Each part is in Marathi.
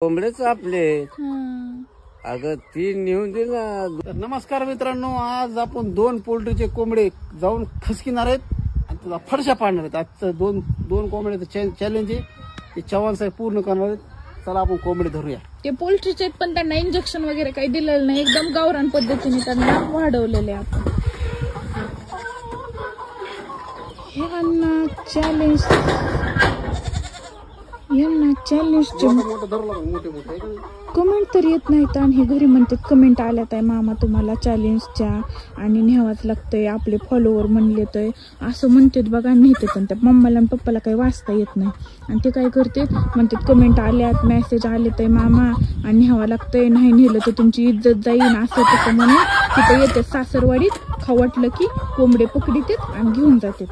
कोंबडेच आपले हं. अगं ती नेऊन दे ना. तर नमस्कार मित्रांनो, आज आपण 2 पोल्ट्रीचे कोंबडे जाऊन खसकिणार आहेत आणि तुला फडशा पाडणार आहेत. आजचं दोन कोंबड्याचं चॅलेंज आहे, ते चव्हाण साहेब पूर्ण करणार आहेत. चला आपण कोंबडे धरूया. ते पोल्ट्रीचे आहेत, पण त्यांना इंजेक्शन वगैरे काही दिलेलं नाही. एकदम गावरान पद्धतीने त्यांना वाढवलेले आपण. यांना चॅलेंज मोठं धरलं का? मोठे कमेंट तर येत नाहीत आणि हे घरी म्हणतात कमेंट आल्यात आहे मामा तुम्हाला चॅलेंजच्या आणि न्यावाच लागतंय, आपले फॉलोवर म्हणलेत असं म्हणतात बघा. नेतात आणि त्या मम्माला आणि पप्पाला काही वाचता येत नाही आणि ते काय करते म्हणतात कमेंट आल्यात, मेसेज आलेत आहे मामा आणि न्यावं लागतंय, नाही नेलं तर तुमची इज्जत जाईल असं तसं म्हणून तिथं येते सासरवाडीत. खाऊ वाटलं की कोंबडे पकडीतात आणि घेऊन जाते.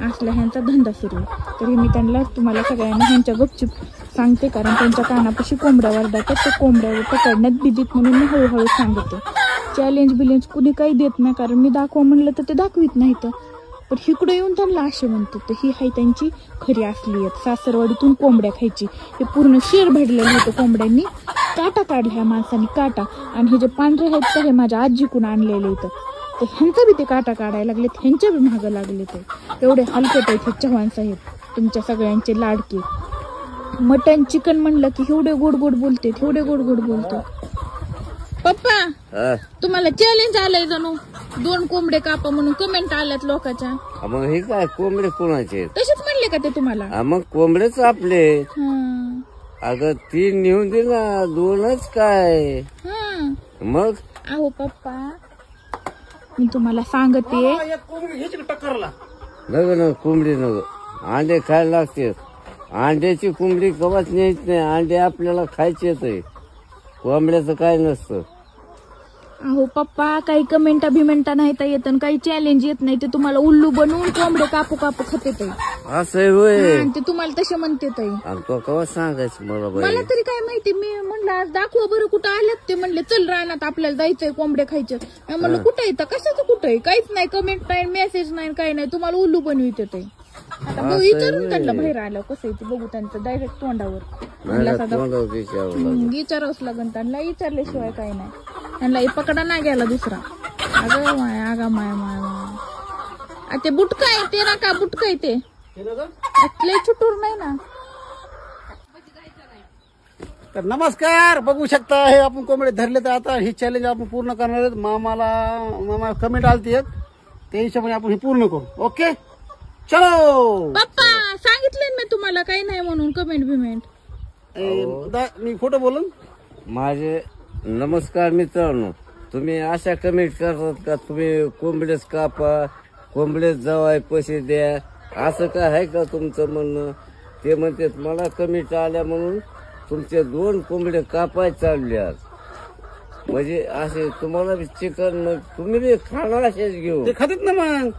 असला ह्यांचा धंदा सुरू आहे. तरी मी त्यांना तुम्हाला सगळ्यांना ह्यांच्या गपचूप सांगते, कारण त्यांच्या कानापाशी कोंबड्या वाढतात. ते कोंबड्या पकडण्यात बिजीत म्हणून मी हळूहळू सांगते. चॅलेंज कुणी काही देत नाही, कारण मी दाखवा म्हणलं तर ते दाखवित नाहीत. पण इकडे येऊन त्यांना असे म्हणतात. तर ही आहे त्यांची खरी असली आहेत. सासरवाडीतून कोंबड्या खायची. हे पूर्ण शेर भरलेलं होतं कोंबड्यांनी. काटा काढला ह्या माणसाने काटा. आणि हे जे पांढरे आहेत ते हे माझ्या आजीकडून आणलेले इथं. तर ह्यांचा बी ते काटा काढायला लागले, ह्यांच्या बी महाग लागले. ते एवढे हलकट आहेत हे चव्हाण साहेब, तुमच्या सगळ्यांचे लाडके. मटन चिकन म्हणलं की एवढे गोड गोड बोलते, एवढे गोड गोड बोलतो. पप्पा तुम्हाला चॅलेंज आलंय जणू 2 कोंबडे कापा म्हणून कमेंट आल्यात लोकांच्या. मग हे काय कोंबडे कोणाचे? तसेच म्हणले का ते तुम्हाला? मग कोंबडेच आपले. हं. अगं ती नेऊन दे ना, 2च काय. हं. मग अहो पप्पा मी तुम्हाला सांगते, एक कोंबडी घ्यायची का टक्करला? न कोंबडी नको, अंडे खायला लागते. अंड्याची कोंबडी कवाच न्यायची नाही. अंडे आपल्याला खायचे आहे, कोंबड्याचं काय नसतं. अहो पप्पा काही कमेंटा भिमेंटा नाही येत आणि काही चॅलेंज येत नाही. ते तुम्हाला उल्लू बनवून कोंबडे कापू कापू खाते. असं आहे होय. ते तुम्हाला तसे म्हणते. आणि तो कवा सांगायचं मला बाई? मला तरी काय माहिती. मी म्हणलं आज दाखवा बरं कुठं आल्यात. ते म्हणले चल रानात आपल्याला जायचंय कोंबडे खायचे. मी म्हणलं कुठं येतं, कशाचं कुठं आहे, काहीच नाही. कमेंट नाही, मेसेज नाही, काही नाही. तुम्हाला उल्लू बनवित ते. आता बघू विचारून त्यांना बाहेर आलं कसं आहे ते बघू. त्यांचं डायरेक्ट तोंडावर विचारावंच लागेल. त्यांना विचारल्याशिवाय काही नाही. त्यांना हे पकडा नाही गेला दुसरा. अगं माय अगा माय माय माय. ते बुटका आहे ते ना का बुटका आहे ते लय छुटूर नाही ना. तर नमस्कार, बघू शकता हे आपण कोंबडे धरले. तर आता हे चॅलेंज आपण पूर्ण करणार आहेत. मामा कमेंट आलती आहेत, त्या हिशोबाने आपण हे पूर्ण करू. ओके चलो. पप्पा सांगितलं मी तुम्हाला काही नाही म्हणून कमेंट बिमेंट. मी खोटं बोलून माझे नमस्कार मित्रांनो. तुम्ही अशा कमेंट करतात का तुम्ही कोंबडेच कापा, कोंबडेच जावाय पैसे द्या, असं काय आहे का तुमचं म्हणणं? ते म्हणतात मला कमेंट आल्या म्हणून तुमचे 2 कोंबडे कापाय चालल्यात. म्हणजे असे तुम्हाला चिकन तुम्ही बी खाणार असेच घेऊ. ते खातात ना, मग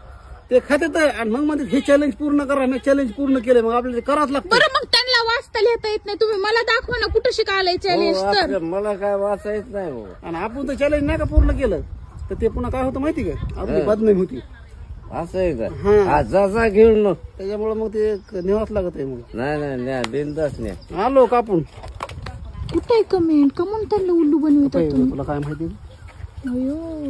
ते खातात आणि मग म्हणतात हे चॅलेंज पूर्ण करा. मी चॅलेंज पूर्ण केलं, मग आपल्याला करावंच लागतं. बरं मग त्यांना वाचता लिहिता येत नाही. तुम्ही मला दाखवा ना कुठं शिकायलाय चॅलेंज. तर मला काय वाचायच नाही भाऊ. आणि आपण तर चॅलेंज नाही का पूर्ण केलं तर ते पुन्हा काय होतं माहिती का, आपली बदनामी होती. असं आहे का? जा घेऊन मग. त्याच्यामुळे मग ते नेवाच लागत आहे. मग नाही बिंदास नाही आलो का आपण. कुठे कमेंट का म्हणून त्यांना उल्लू बनवितात तुम्ही? तुला काय माहिती? अयो